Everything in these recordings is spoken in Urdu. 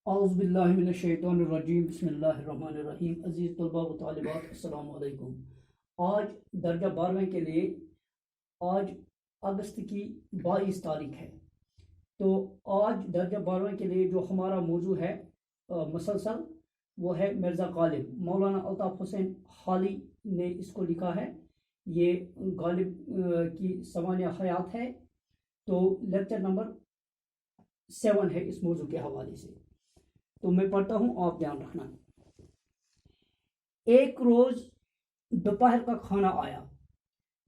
اعوذ باللہ من الشیطان الرجیم بسم اللہ الرحمن الرحیم عزیز طلباء و طالبات السلام علیکم۔ آج درجہ 12ویں کے لیے آج اگست کی 22 تاریخ ہے، تو آج درجہ 12ویں کے لیے جو ہمارا موضوع ہے مسلسل وہ ہے مرزا غالب۔ مولانا الطاف حسین حالی نے اس کو لکھا ہے، یہ غالب کی سوانح حیات ہے، تو لیکچر نمبر 7 ہے اس موضوع کے حوالے سے۔ تو میں پڑھتا ہوں، آپ دھیان رکھنا۔ ایک روز دوپہر کا کھانا آیا۔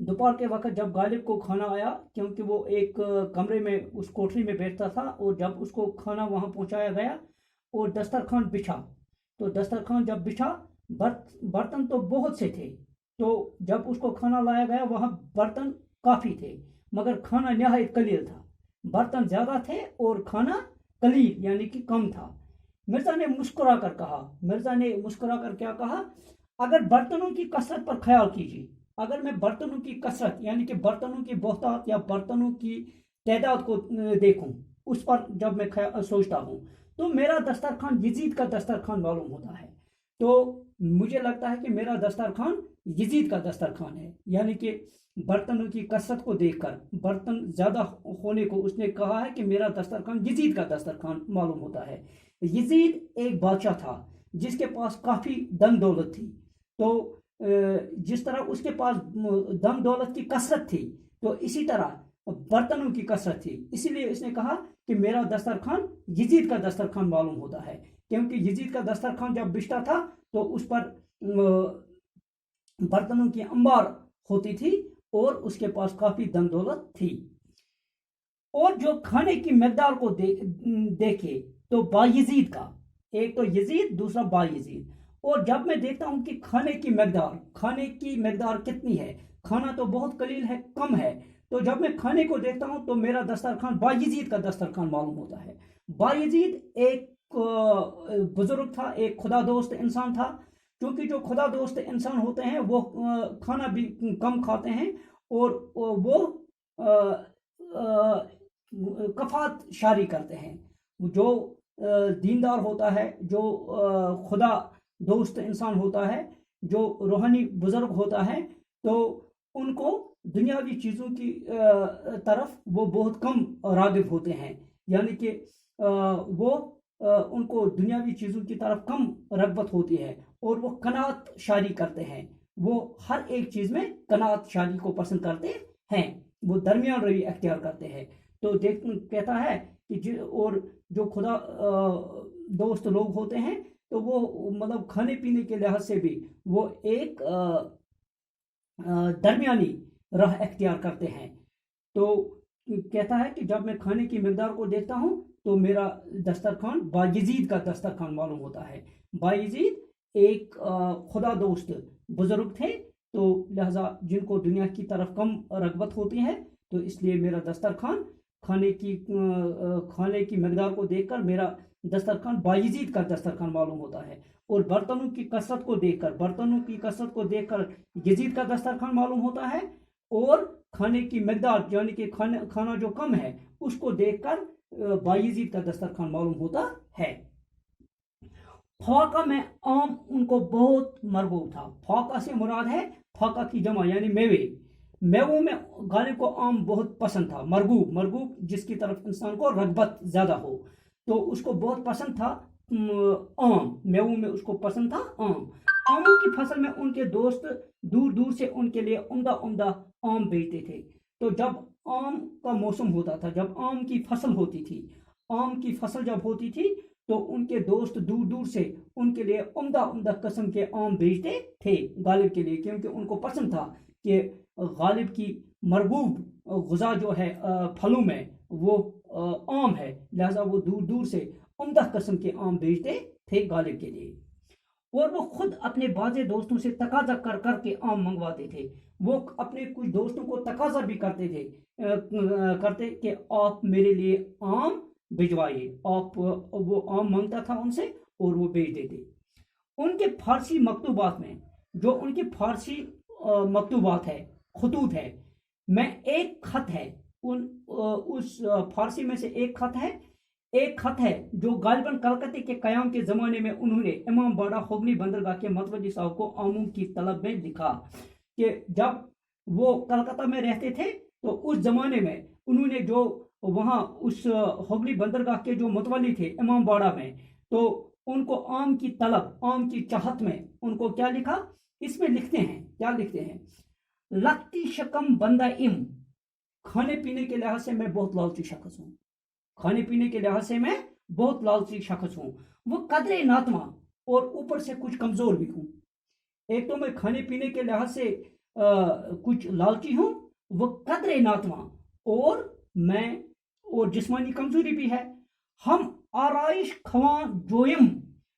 دوپہر کے وقت جب غالب کو کھانا آیا، کیونکہ وہ ایک کمرے میں اس کوٹری میں بیٹھتا تھا، اور جب اس کو کھانا وہاں پہنچایا گیا اور دسترخوان بچھا، تو دسترخوان جب بچھا برتن تو بہت سے تھے، تو جب اس کو کھانا لایا گیا وہاں برتن کافی تھے مگر کھانا نہایت قلیل تھا۔ برتن زیادہ تھے اور کھانا قلیل یعنی کہ کم تھا۔ مرزا نے مسکرا کر کیا کہا، اگر برتنوں کی کثرت پر خیال کیجیے، اگر میں برتنوں کی کثرت یعنی کہ برتنوں کی بہتات یا برتنوں کی تعداد کو دیکھوں، اس پر جب میں سوچتا ہوں تو میرا دسترخوان یزید کا دسترخوان معلوم ہوتا ہے۔ تو مجھے لگتا ہے کہ میرا دسترخوان یزید کا دسترخوان ہے، یعنی کہ برتنوں کی کثرت کو دیکھ کر، برتن زیادہ ہونے کو اس نے کہا ہے کہ میرا دسترخوان یزید کا دسترخوان معلوم ہوتا ہے۔ یزید ایک بادشاہ تھا جس کے پاس کافی دن دولت تھی، تو جس طرح اس کے پاس دن دولت کی کثرت تھی تو اسی طرح برتنوں کی کثرت تھی، اسی لیے اس نے کہا کہ میرا دسترخوان یزید کا دسترخوان معلوم ہوتا ہے، کیونکہ یزید کا دسترخوان جب بچھتا تھا تو اس پر برتنوں کی انبار ہوتی تھی اور اس کے پاس کافی دن دولت تھی۔ اور جو کھانے کی مقدار کو دیکھے تو بایزید کا، ایک تو یزید دوسرا بایزید، اور جب میں دیکھتا ہوں کہ کھانے کی مقدار کتنی ہے، کھانا تو بہت قلیل ہے، کم ہے، تو جب میں کھانے کو دیکھتا ہوں تو میرا دسترخوان بایزید کا دسترخوان معلوم ہوتا ہے۔ بایزید ایک بزرگ تھا، ایک خدا دوست انسان تھا، کیونکہ جو خدا دوست انسان ہوتے ہیں وہ کھانا بھی کم کھاتے ہیں اور وہ کفات شاری کرتے ہیں۔ جو دیندار ہوتا ہے، جو خدا دوست انسان ہوتا ہے، جو روحانی بزرگ ہوتا ہے، تو ان کو دنیاوی چیزوں کی طرف وہ بہت کم راغب ہوتے ہیں، یعنی کہ وہ ان کو دنیاوی چیزوں کی طرف کم رغبت ہوتی ہے اور وہ قناعت شاری کرتے ہیں، وہ ہر ایک چیز میں قناعت شاری کو پسند کرتے ہیں، وہ درمیان روی اختیار کرتے ہیں۔ تو کہتا ہے کہ اور جو خدا دوست لوگ ہوتے ہیں تو وہ مطلب کھانے پینے کے لحاظ سے بھی وہ ایک درمیانی راہ اختیار کرتے ہیں۔ تو کہتا ہے کہ جب میں کھانے کی مقدار کو دیکھتا ہوں تو میرا دسترخوان بایزید کا دسترخوان معلوم ہوتا ہے۔ بایزید ایک خدا دوست بزرگ تھے، تو لہذا جن کو دنیا کی طرف کم رغبت ہوتی ہے، تو اس لیے میرا دسترخوان کھانے کی مقدار کو دیکھ کر میرا دسترخوان بایزید کا دسترخوان معلوم ہوتا ہے، اور برتنوں کی کثرت کو دیکھ کر یزید کا دسترخوان معلوم ہوتا ہے، اور کھانے کی مقدار یعنی کہ کھانا جو کم ہے اس کو دیکھ کر بایزید کا دسترخوان معلوم ہوتا ہے۔ فاقہ میں آم ان کو بہت مرغوب تھا۔ فاقہ سے مراد ہے فاقہ کی جمع یعنی میووں میں غالب کو آم بہت پسند تھا۔ مرغوب جس کی طرف انسان کو رغبت زیادہ ہو، تو اس کو بہت پسند تھا آم، میووں میں اس کو پسند تھا آم۔ آموں کی فصل میں ان کے دوست دور دور سے ان کے لیے عمدہ آم بیچتے تھے۔ تو جب آم کا موسم ہوتا تھا، جب آم کی فصل جب ہوتی تھی تو ان کے دوست دور دور سے ان کے لیے عمدہ قسم کے آم بیچتے تھے غالب کے لیے، کیونکہ ان کو پسند تھا کہ غالب کی مرغوب غذا جو ہے پھلوں میں وہ آم ہے، لہذا وہ دور دور سے عمدہ قسم کے آم بیچتے تھے غالب کے لیے، اور وہ خود اپنے بعض دوستوں سے تقاضا کر کے آم منگواتے تھے۔ وہ اپنے کچھ دوستوں کو تقاضا بھی کرتے کہ آپ میرے لیے آم بھجوائیے، وہ آم مانگتا تھا ان سے اور وہ بھیج دیتے۔ ان کے فارسی مکتوبات میں، جو ان کی فارسی مکتوبات ہے، خطوط ہے، میں ایک خط ہے، اس فارسی میں سے ایک خط ہے، ایک خط ہے جو غالباً کلکتے کے قیام کے زمانے میں انہوں نے امام باڑہ ہوگلی بندرگاہ کے متولی صاحب کو آموں کی طلب میں لکھا کہ جب وہ کلکتہ میں رہتے تھے تو اس زمانے میں انہوں نے جو وہاں اس ہوگلی بندرگاہ کے جو متولی تھے امام باڑہ میں، تو ان کو آم کی طلب، آم کی چاہت میں ان کو کیا لکھا، اس میں لکھتے ہیں، کیا لکھتے ہیں، لگتی شکم بندہ ام، کھانے پینے کے لحاظ سے میں بہت لالچی شخص ہوں، کھانے پینے کے لحاظ سے میں بہت لالچی شخص ہوں، وہ قدرے ناتما اور اوپر سے کچھ کمزور بھی ہوں۔ ایک تو میں کھانے پینے کے لحاظ سے کچھ لالچی ہوں، وہ قدرے ناتما، اور جسمانی کمزوری بھی ہے۔ ہم آرائش خواں جویم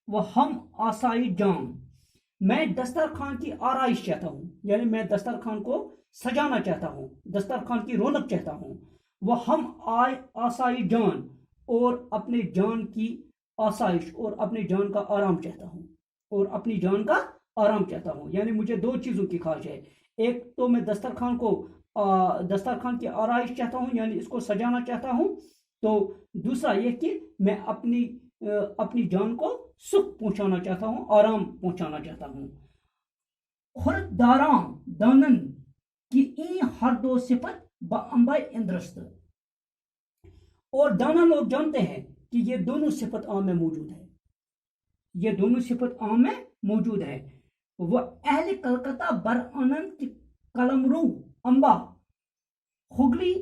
و ہم آسائی جام، میں دسترخوان کی آرائش چاہتا ہوں، یعنی میں دسترخوان کو سجانا چاہتا ہوں، دسترخوان کی رونق چاہتا ہوں، وہ ہم آسائی جان، اور اپنے جان کی آسائش اور اپنے جان کا آرام چاہتا ہوں، اور اپنی جان کا آرام چاہتا ہوں، یعنی مجھے دو چیزوں کی خواہش ہے، ایک تو میں دسترخوان کی آرائش چاہتا ہوں، یعنی اس کو سجانا چاہتا ہوں، تو دوسرا یہ کہ میں اپنی جان کو سکھ پہنچانا چاہتا ہوں، آرام پہنچانا چاہتا ہوں۔ خرد داران دانن کی این ہر دو صفت با انبائی اندرست، اور دانا لوگ جانتے ہیں کہ یہ دونوں صفت عام میں موجود ہے، یہ دونوں صفت عام میں موجود ہے۔ وہ اہل کلکتہ برآنند کی قلمرو امبا ہوگلی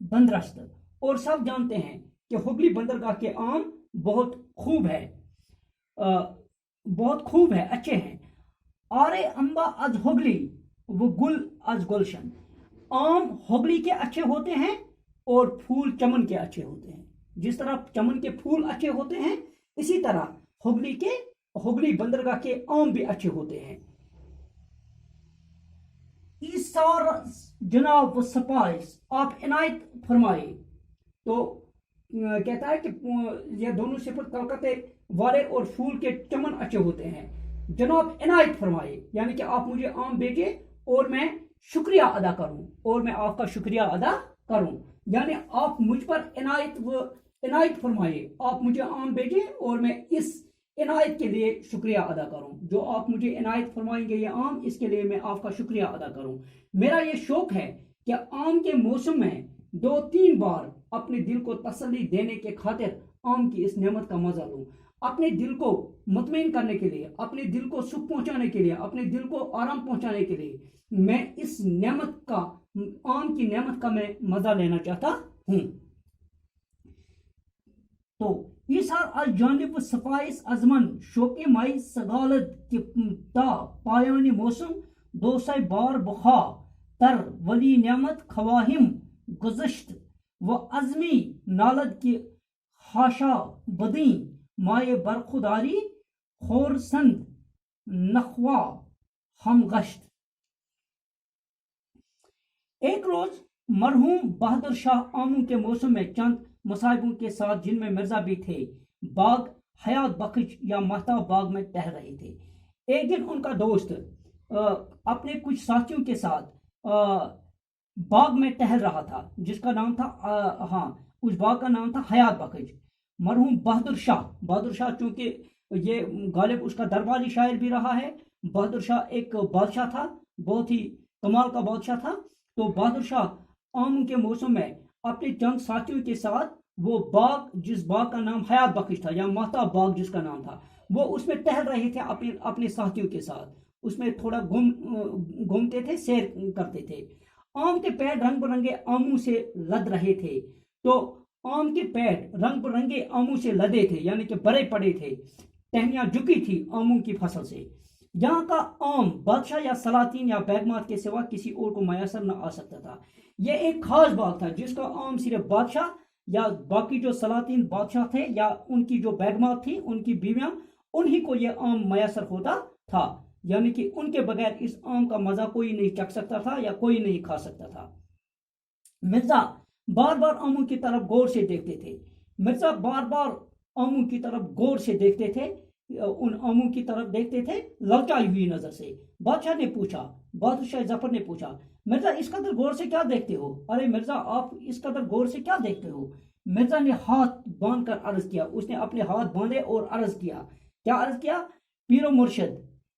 بندرست، اور سب جانتے ہیں کہ ہوگلی بندرگاہ کے آم بہت خوب ہے، بہت خوب ہے، اچھے ہیں۔ آرے امبا از ہوگلی وہ گل از گلشن، آم ہوگلی کے اچھے ہوتے ہیں اور پھول چمن کے اچھے ہوتے ہیں، جس طرح چمن کے پھول اچھے ہوتے ہیں اسی طرح ہوگلی بندرگاہ کے آم بھی اچھے ہوتے ہیں۔ ایسار جناب و سپائس، آپ عنایت فرمائے، تو کہتا ہے کہ یہ دونوں صفت کلکتے والے اور پھول کے چمن اچھے ہوتے ہیں، جناب عنایت فرمائے، یعنی کہ آپ مجھے آم بھیجے اور میں شکریہ ادا کروں، اور میں آپ کا شکریہ ادا کروں، یعنی آپ مجھ پر عنایت فرمائے، آپ مجھے آم بھیجے اور میں اس عنایت کے لیے شکریہ ادا کروں، جو آپ مجھے عنایت فرمائیں گے یہ آم، اس کے لیے میں آپ کا شکریہ ادا کروں۔ میرا یہ شوق ہے کہ آم کے موسم میں 2-3 بار اپنے دل کو تسلی دینے کے خاطر آم کی اس نعمت کا مزہ لوں، اپنے دل کو مطمئن کرنے کے لیے، اپنے دل کو سکھ پہنچانے کے لیے، اپنے دل کو آرام پہنچانے کے لیے میں اس نعمت کا، آم کی نعمت کا میں مزہ لینا چاہتا ہوں۔ تو ایسار از جانب سپائس ازمن شوق مائی سگالد کی تا پایانی موسم دوسائی بار بخا تر ولی نعمت خواہم گزشت و عزمی نالد کی خاشا بدیں مائے برخوداری خورسند نخوا ہم گشت۔ ایک روز مرحوم بہادر شاہ آموں کے موسم میں چند مصائبوں کے ساتھ، جن میں مرزا بھی تھے، باغ حیات بخش یا مہتاب باغ میں ٹہل رہے تھے۔ ایک دن ان کا دوست اپنے کچھ ساتھیوں کے ساتھ باغ میں ٹہل رہا تھا، جس کا نام تھا اس باغ کا نام تھا حیات بخش۔ مرحوم بہادر شاہ چونکہ یہ غالب اس کا درباری شاعر بھی رہا ہے، بہادر شاہ ایک بادشاہ تھا، بہت ہی کمال کا بادشاہ تھا، تو بہادر شاہ آم کے موسم میں اپنے چند ساتھیوں کے ساتھ وہ باغ، جس باغ کا نام حیات بخش تھا یا مہتاب باغ جس کا نام تھا، وہ اس میں ٹہل رہے تھے اپنے ساتھیوں کے ساتھ، اس میں تھوڑا گھومتے تھے، سیر کرتے تھے۔ آم کے پیڑ رنگ برنگے آموں سے لد رہے تھے، تو آم کے پیڑ رنگ برنگے آموں سے لدے تھے، یعنی کہ بڑے پڑے تھے، ٹہنیاں جھکی تھی آموں کی فصل سے۔ یہاں کا آم بادشاہ یا سلاطین یا بیگمات کے سوا کسی اور کو میسر نہ آ سکتا تھا۔ یہ ایک خاص باغ تھا جس کا آم صرف بادشاہ یا باقی جو سلاطین بادشاہ تھے یا ان کی جو بیگمات تھی، ان کی بیویاں، انہی کو یہ آم میسر ہوتا تھا، یعنی کہ ان کے بغیر اس آم کا مزہ کوئی نہیں چکھ سکتا تھا یا کوئی نہیں کھا سکتا تھا۔ مرزا بار بار آموں کی طرف غور سے دیکھتے تھے، مرزا بار بار آموں کی طرف غور سے دیکھتے تھے، ان آموں کی طرف دیکھتے تھے للچائی ہوئی نظر سے۔ بادشاہ نے پوچھا، بہادر شاہ ظفر نے پوچھا، مرزا اس قدر غور سے کیا دیکھتے ہو؟ ارے مرزا آپ اس قدر غور سے کیا دیکھتے ہو؟ مرزا نے ہاتھ باندھ کر عرض کیا، اس نے اپنے ہاتھ باندھے اور عرض کیا، کیا عرض کیا؟ پیر و مرشد،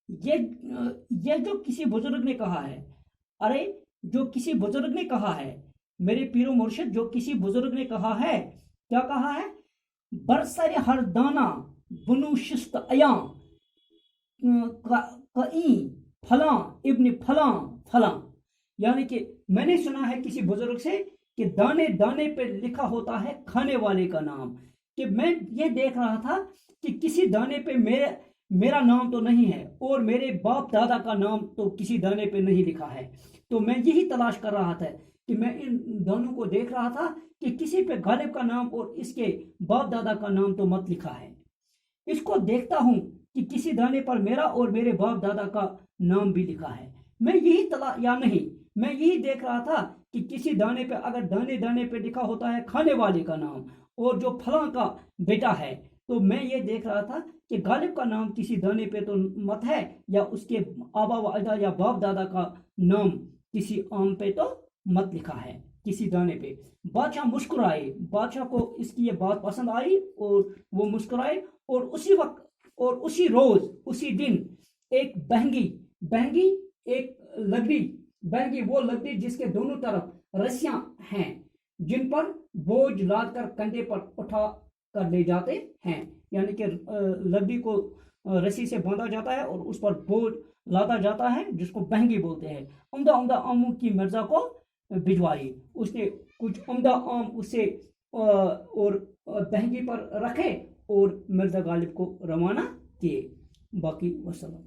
یہ جو کسی بزرگ نے کہا ہے، ارے جو کسی بزرگ نے کہا ہے، میرے پیر و مرشد جو کسی بزرگ نے کہا ہے، کیا کہا ہے؟ برسر ہر دانہ بنو شست ایاں کئیں فلاں ابن فلاں فلاں، یعنی کہ میں نے سنا ہے کسی بزرگ سے کہ دانے دانے پہ لکھا ہوتا ہے کھانے والے کا نام، کہ میں یہ دیکھ رہا تھا کہ کسی دانے پہ میرا نام تو نہیں ہے، اور میرے باپ دادا کا نام تو کسی دانے پہ نہیں لکھا ہے، تو میں یہی تلاش کر رہا تھا کہ میں ان دانوں کو دیکھ رہا تھا کہ کسی پہ غالب کا نام اور اس کے باپ دادا کا نام تو مت لکھا ہے، اس کو دیکھتا ہوں کہ کسی دانے پر میرا اور میرے باپ دادا کا نام بھی لکھا ہے، میں یہی دیکھ رہا تھا کہ کسی دانے پہ اگر دانے دانے پہ لکھا ہوتا ہے کھانے والے کا نام اور جو فلاں کا بیٹا ہے، تو میں یہ دیکھ رہا تھا کہ غالب کا نام کسی دانے پہ تو مت ہے، یا اس کے آبا و اجداد یا باپ دادا کا نام کسی آم پہ تو مت لکھا ہے کسی دانے پہ۔ بادشاہ مسکرائے، بادشاہ کو اس کی یہ بات پسند آئی اور وہ مسکرائے، اور اسی وقت اور اسی روز اسی دن ایک بہنگی ایک لکڑی، بہنگی وہ لکڑی جس کے دونوں طرف رسیاں ہیں جن پر بوجھ لاد کر کندھے پر اٹھا کر لے جاتے ہیں، یعنی کہ لکڑی کو رسی سے باندھا جاتا ہے اور اس پر بوجھ لادا جاتا ہے جس کو بہنگی بولتے ہیں، عمدہ آموں کی مرزا کو بھجوائی، اس نے کچھ عمدہ آم اسے اور بہنگی پر رکھے اور مرزا غالب کو روانہ کیے، باقی وسلام۔